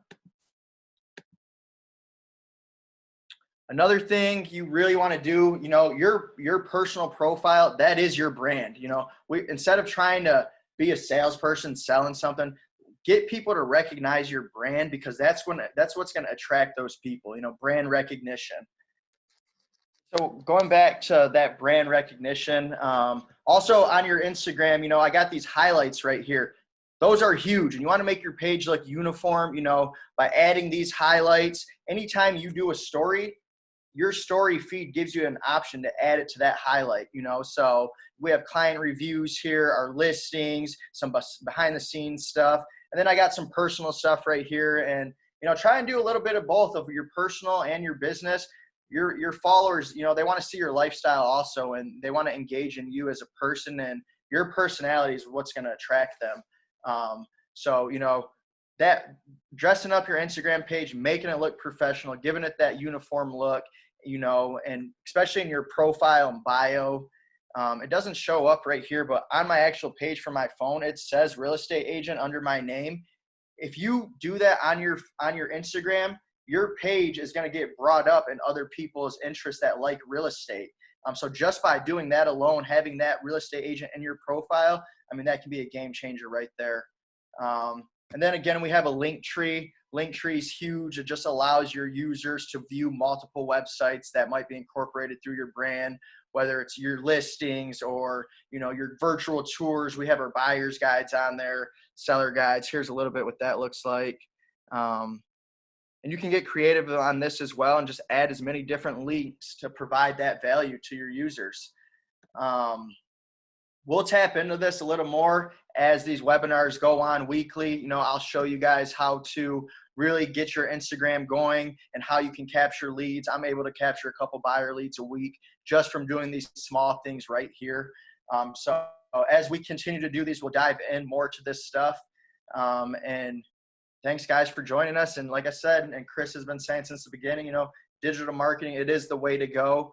Another thing you really want to do, your personal profile, that is your brand. Instead of trying to be a salesperson selling something, get people to recognize your brand, because that's what's going to attract those people, brand recognition. So going back to that brand recognition, also on your Instagram, I got these highlights right here. Those are huge, and you want to make your page look uniform, by adding these highlights. Anytime you do a story, your story feed gives you an option to add it to that highlight, so we have client reviews here, our listings, some behind the scenes stuff. And then I got some personal stuff right here, and, try and do a little bit of both of your personal and your business. Your followers, they want to see your lifestyle also, and they want to engage in you as a person, and your personality is what's going to attract them. So, that dressing up your Instagram page, making it look professional, giving it that uniform look, and especially in your profile and bio. It doesn't show up right here, but on my actual page for my phone, it says real estate agent under my name. If you do that on your Instagram, your page is going to get brought up in other people's interests that like real estate. So just by doing that alone, having that real estate agent in your profile, that can be a game changer right there. And then again, we have a link tree. Link tree is huge. It just allows your users to view multiple websites that might be incorporated through your brand, whether it's your listings or, your virtual tours. We have our buyer's guides on there, seller guides. Here's a little bit what that looks like. And you can get creative on this as well and just add as many different links to provide that value to your users. We'll tap into this a little more as these webinars go on weekly. I'll show you guys how to really get your Instagram going and how you can capture leads. I'm able to capture a couple buyer leads a week just from doing these small things right here. So as we continue to do these, we'll dive in more to this stuff. And thanks, guys, for joining us. And like I said, and Chris has been saying since the beginning, digital marketing, it is the way to go.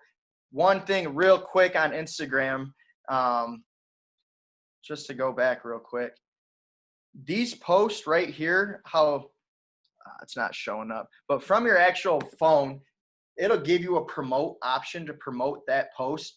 One thing real quick on Instagram, just to go back real quick. These posts right here, how it's not showing up, but from your actual phone, it'll give you a promote option to promote that post.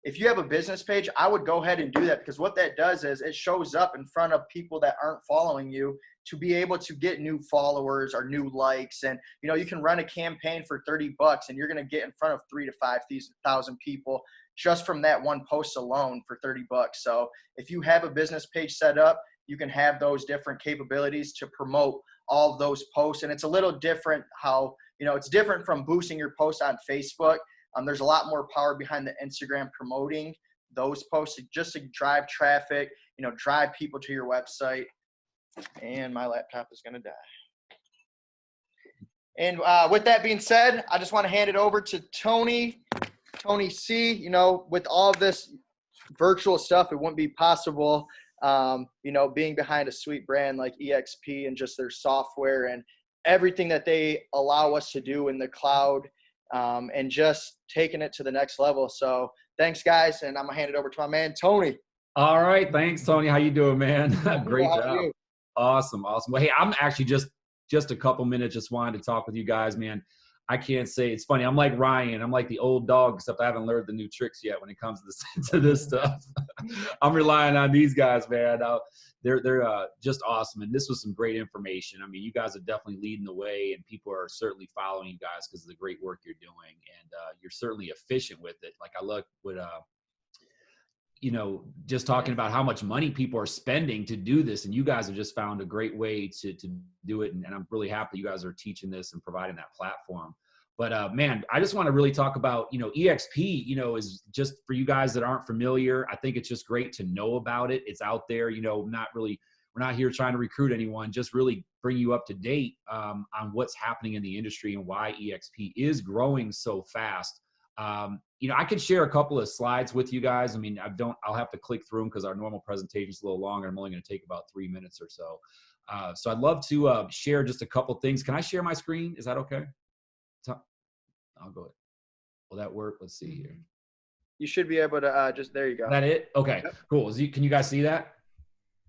If you have a business page, I would go ahead and do that, because what that does is it shows up in front of people that aren't following you to be able to get new followers or new likes. And, you can run a campaign for $30 and you're going to get in front of 3,000 to 5,000 people just from that one post alone for $30. So if you have a business page set up, you can have those different capabilities to promote all of those posts. And it's a little different how, it's different from boosting your post on Facebook. There's a lot more power behind the Instagram promoting those posts just to drive traffic, drive people to your website. And my laptop is going to die. And with that being said, I just want to hand it over to Tony C. With all of this virtual stuff, it wouldn't be possible, being behind a sweet brand like EXP and just their software and everything that they allow us to do in the cloud, and just taking it to the next level. So thanks, guys. And I'm going to hand it over to my man, Tony. All right. Thanks, Tony. How you doing, man? Great How are job. you? Awesome. Well, hey, I'm actually just a couple minutes, just wanted to talk with you guys, man. I can't say, it's funny. I'm like Ryan. I'm like the old dog, except I haven't learned the new tricks yet when it comes to this stuff. I'm relying on these guys, man. They're just awesome. And this was some great information. I mean, you guys are definitely leading the way, and people are certainly following you guys because of the great work you're doing. And you're certainly efficient with it. Like I look with, just talking about how much money people are spending to do this. And you guys have just found a great way to do it. And I'm really happy you guys are teaching this and providing that platform. But man, I just want to really talk about, EXP, is just for you guys that aren't familiar. I think it's just great to know about it. It's out there, we're not here trying to recruit anyone, just really bring you up to date on what's happening in the industry and why EXP is growing so fast. I could share a couple of slides with you guys. I mean, I'll have to click through them because our normal presentation is a little longer. I'm only going to take about 3 minutes or so. So I'd love to share just a couple things. Can I share my screen? Is that okay? I'll go ahead. Will that work? Let's see here. You should be able to there you go. Is that it? Okay, Yep. Cool. Can you guys see that?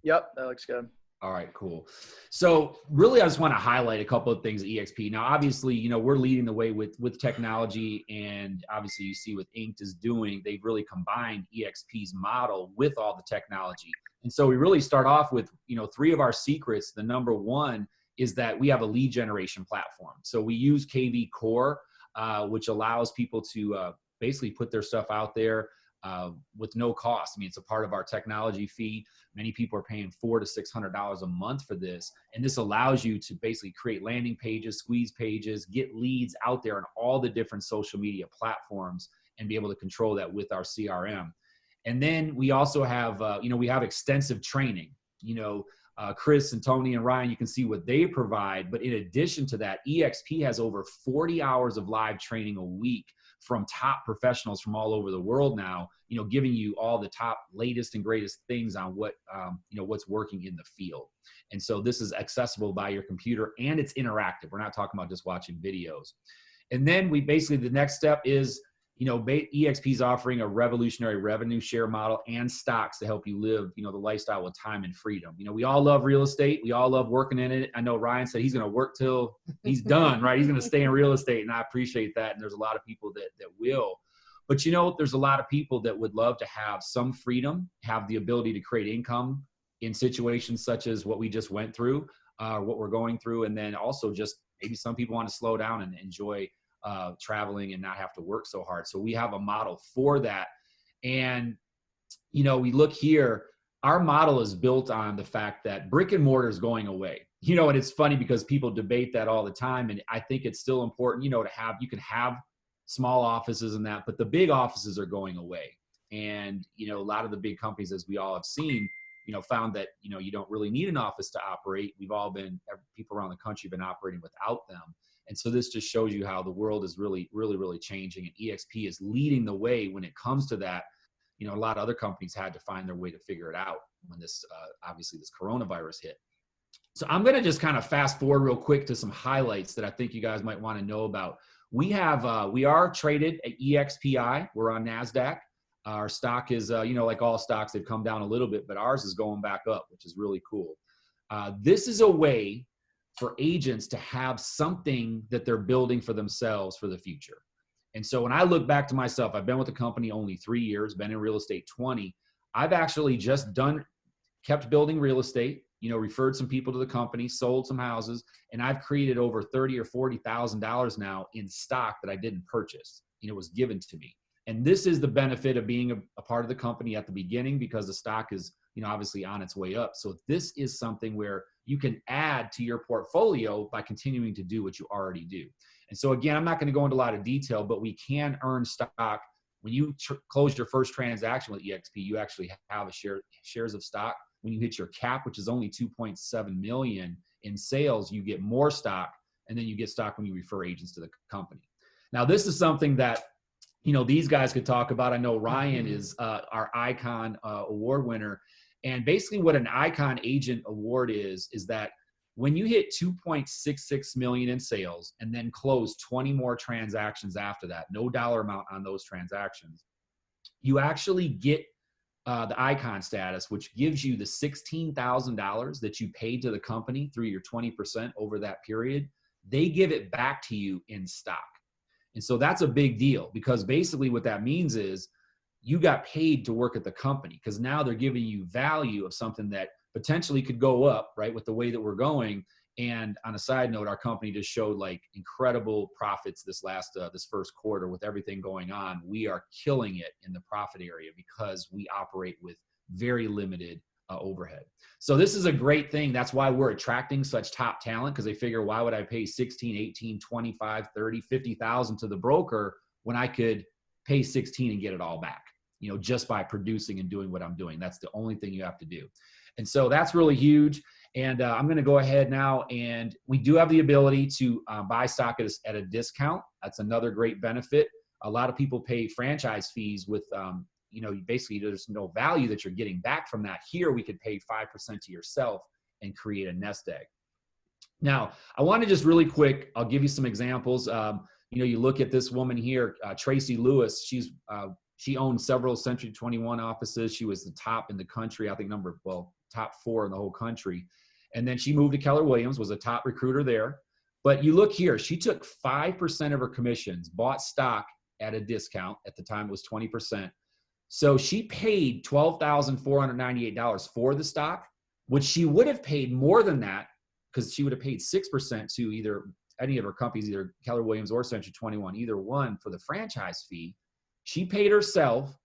Yep, that looks good. All right, cool. So really, I just want to highlight a couple of things at EXP. Now, obviously, we're leading the way with technology, and obviously you see what Inked is doing. They've really combined EXP's model with all the technology. And so we really start off with, 3 of our secrets. The number one is that we have a lead generation platform. So we use KV Core, which allows people to basically put their stuff out there with no cost. I mean, it's a part of our technology fee. Many people are paying $400 to $600 a month for this. And this allows you to basically create landing pages, squeeze pages, get leads out there on all the different social media platforms and be able to control that with our CRM. And then we also have, we have extensive training. Chris and Tony and Ryan, you can see what they provide. But in addition to that, EXP has over 40 hours of live training a week from top professionals from all over the world now, giving you all the top latest and greatest things on what's working in the field. And so this is accessible by your computer, and it's interactive. We're not talking about just watching videos. And then the next step is, EXP is offering a revolutionary revenue share model and stocks to help you live, the lifestyle with time and freedom. We all love real estate. We all love working in it. I know Ryan said he's going to work till he's done, right? He's going to stay in real estate, and I appreciate that. And there's a lot of people that will. But, there's a lot of people that would love to have some freedom, have the ability to create income in situations such as what we just went through, what we're going through. And then also just maybe some people want to slow down and enjoy traveling and not have to work so hard. So we have a model for that. And, we look here, our model is built on the fact that brick and mortar is going away, and it's funny because people debate that all the time. And I think it's still important, you can have small offices and that, but the big offices are going away. And, a lot of the big companies, as we all have seen, found that, you don't really need an office to operate. People around the country have been operating without them. And so this just shows you how the world is really, really, really changing. And EXP is leading the way when it comes to that. A lot of other companies had to find their way to figure it out when obviously this coronavirus hit. So I'm going to just kind of fast forward real quick to some highlights that I think you guys might want to know about. We are traded at EXPI. We're on NASDAQ. Our stock is, like all stocks, they've come down a little bit, but ours is going back up, which is really cool. This is a way for agents to have something that they're building for themselves for the future. And so when I look back to myself, I've been with the company only 3 years, been in real estate 20. I've actually just kept building real estate, referred some people to the company, sold some houses, and I've created over $30,000 or $40,000 now in stock that I didn't purchase. It was given to me. And this is the benefit of being a part of the company at the beginning, because the stock is, obviously on its way up. So this is something where you can add to your portfolio by continuing to do what you already do. And so again, I'm not going to go into a lot of detail, but we can earn stock. When you close your first transaction with EXP, you actually have shares of stock. When you hit your cap, which is only 2.7 million in sales, you get more stock, and then you get stock when you refer agents to the company. Now, this is something that, these guys could talk about. I know Ryan is our Icon award winner. And basically what an Icon Agent Award is that when you hit 2.66 million in sales and then close 20 more transactions after that, no dollar amount on those transactions, you actually get the Icon status, which gives you the $16,000 that you paid to the company through your 20% over that period. They give it back to you in stock. And so that's a big deal, because basically what that means is you got paid to work at the company, because now they're giving you value of something that potentially could go up, right, with the way that we're going. And on a side note, our company just showed like incredible profits this first quarter with everything going on. We are killing it in the profit area because we operate with very limited overhead. So this is a great thing. That's why we're attracting such top talent, because they figure, why would I pay 16, 18, 25, 30, 50,000 to the broker when I could pay 16 and get it all back, just by producing and doing what I'm doing. That's the only thing you have to do. And so that's really huge. And I'm going to go ahead now, and we do have the ability to buy stock at a discount. That's another great benefit. A lot of people pay franchise fees with, basically there's no value that you're getting back from that. Here, we could pay 5% to yourself and create a nest egg. Now, I want to just really quick, I'll give you some examples. You look at this woman here, Tracy Lewis. She owned several Century 21 offices. She was the top in the country, I think top 4 in the whole country. And then she moved to Keller Williams, was a top recruiter there. But you look here, she took 5% of her commissions, bought stock at a discount. At the time, it was 20%. So she paid $12,498 for the stock, which she would have paid more than that, because she would have paid 6% to either any of her companies, either Keller Williams or Century 21, either one, for the franchise fee. She paid herself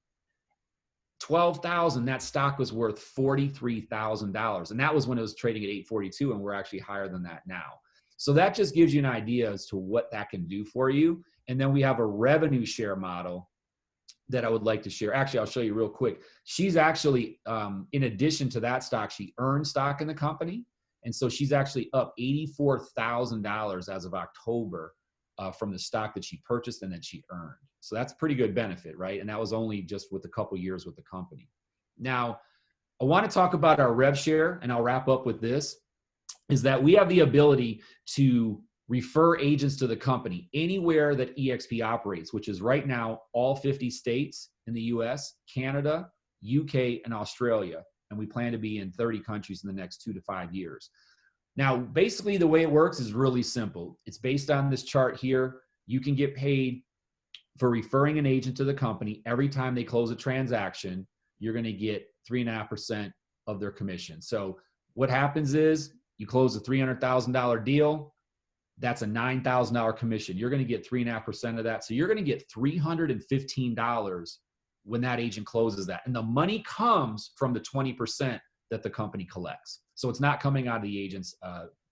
$12,000. That stock was worth $43,000. And that was when it was trading at $842, and we're actually higher than that now. So that just gives you an idea as to what that can do for you. And then we have a revenue share model that I would like to share. Actually, I'll show you real quick. She's actually, in addition to that stock, she earned stock in the company. And so she's actually up $84,000 as of October from the stock that she purchased and that she earned. So that's pretty good benefit, right? And that was only just with a couple years with the company. Now, I want to talk about our rev share, and I'll wrap up with this, is that we have the ability to refer agents to the company anywhere that EXP operates, which is right now all 50 states in the US, Canada, UK, and Australia. And we plan to be in 30 countries in the next 2 to 5 years. Now, basically the way it works is really simple. It's based on this chart here. You can get paid for referring an agent to the company. Every time they close a transaction, you're going to get 3.5% of their commission. So what happens is you close a $300,000 deal. That's a $9,000 commission. You're going to get 3.5% of that. So you're going to get $315 when that agent closes that. And the money comes from the 20% that the company collects. So it's not coming out of the agent's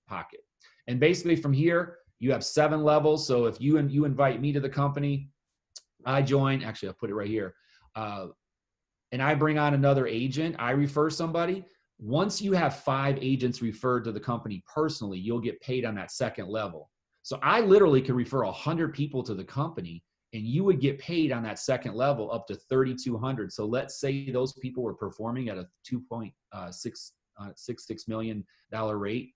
pocket. And basically from here, you have 7 levels. So if you invite me to the company, I join, actually I'll put it right here, and I bring on another agent, I refer somebody. Once you have 5 agents referred to the company personally, you'll get paid on that second level. So I literally could refer 100 people to the company, and you would get paid on that second level up to $3,200. So let's say those people were performing at a $2.66 million rate.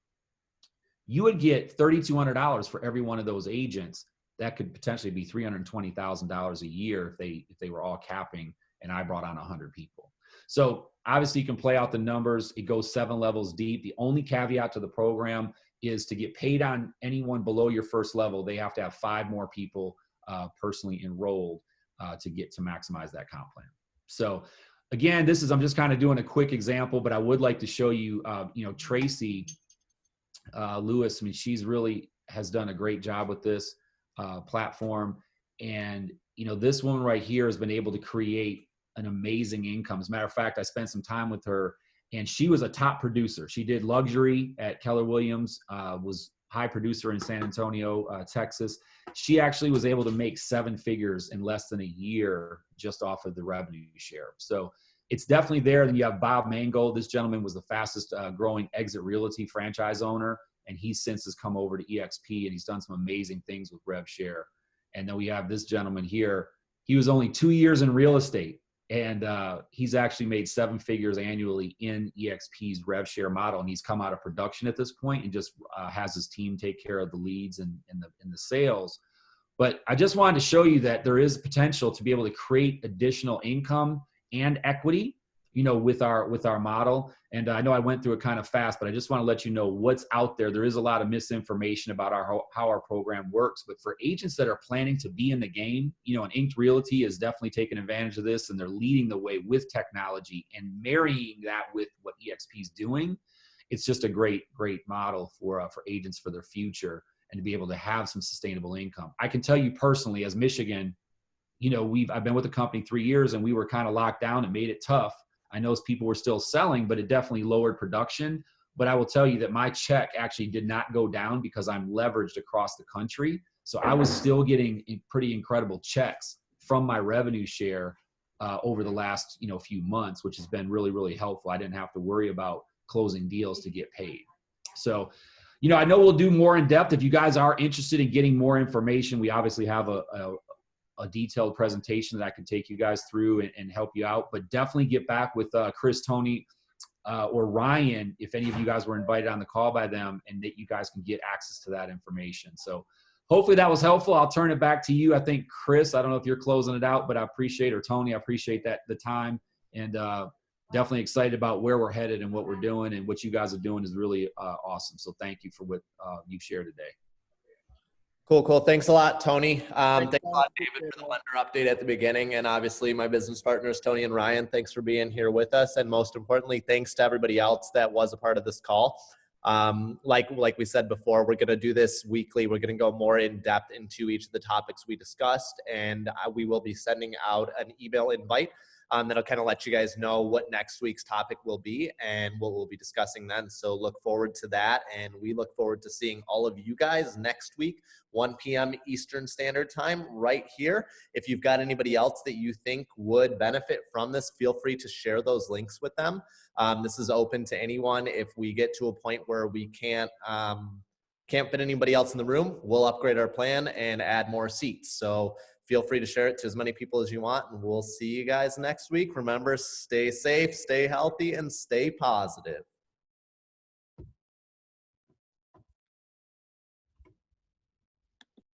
You would get $3,200 for every one of those agents. That could potentially be $320,000 a year if they were all capping and I brought on 100 people. So obviously you can play out the numbers. It goes 7 levels deep. The only caveat to the program is to get paid on anyone below your first level, they have to have 5 more people personally enrolled to get to maximize that comp plan. So again, I'm just kind of doing a quick example, but I would like to show you, Tracy Lewis. I mean, she's really has done a great job with this platform. And this woman right here has been able to create an amazing income. As a matter of fact, I spent some time with her, and she was a top producer. She did luxury at Keller Williams, was high producer in San Antonio, Texas. She actually was able to make 7 figures in less than a year just off of the revenue share. So it's definitely there. Then you have Bob Mangold. This gentleman was the fastest growing Exit Realty franchise owner, and he since has come over to EXP, and he's done some amazing things with rev share. And then we have this gentleman here. He was only 2 years in real estate, and he's actually made 7 figures annually in EXP's rev share model. And he's come out of production at this point and just has his team take care of the leads and the sales. But I just wanted to show you that there is potential to be able to create additional income and equity, with our model. And I know I went through it kind of fast, but I just want to let you know what's out there. There is a lot of misinformation about how our program works, but for agents that are planning to be in the game, and Inked Realty is definitely taking advantage of this, and they're leading the way with technology and marrying that with what EXP is doing. It's just a great model for agents for their future and to be able to have some sustainable income. I can tell you personally, as Michigan, I've been with the company 3 years, and we were kind of locked down and made it tough. I know people were still selling, but it definitely lowered production. But I will tell you that my check actually did not go down because I'm leveraged across the country. So I was still getting pretty incredible checks from my revenue share over the last, few months, which has been really, really helpful. I didn't have to worry about closing deals to get paid. So, I know we'll do more in depth. If you guys are interested in getting more information, we obviously have a detailed presentation that I can take you guys through and help you out, but definitely get back with Chris, Tony, or Ryan, if any of you guys were invited on the call by them, and that you guys can get access to that information. So hopefully that was helpful. I'll turn it back to you. I think, Chris, I don't know if you're closing it out, but I appreciate, or Tony, I appreciate the time, and definitely excited about where we're headed and what we're doing, and what you guys are doing is really awesome. So thank you for what you've shared today. Cool. Thanks a lot, Tony. Thanks a lot, David, for the lender update at the beginning. And obviously my business partners, Tony and Ryan, thanks for being here with us. And most importantly, thanks to everybody else that was a part of this call. Like we said before, we're going to do this weekly. We're going to go more in depth into each of the topics we discussed. And we will be sending out an email invite that'll kind of let you guys know what next week's topic will be and what we'll be discussing then. So look forward to that. And we look forward to seeing all of you guys next week, 1 p.m. Eastern Standard Time, right here. If you've got anybody else that you think would benefit from this, feel free to share those links with them. This is open to anyone. If we get to a point where we can't fit anybody else in the room, we'll upgrade our plan and add more seats. So feel free to share it to as many people as you want, and we'll see you guys next week. Remember, stay safe, stay healthy, and stay positive.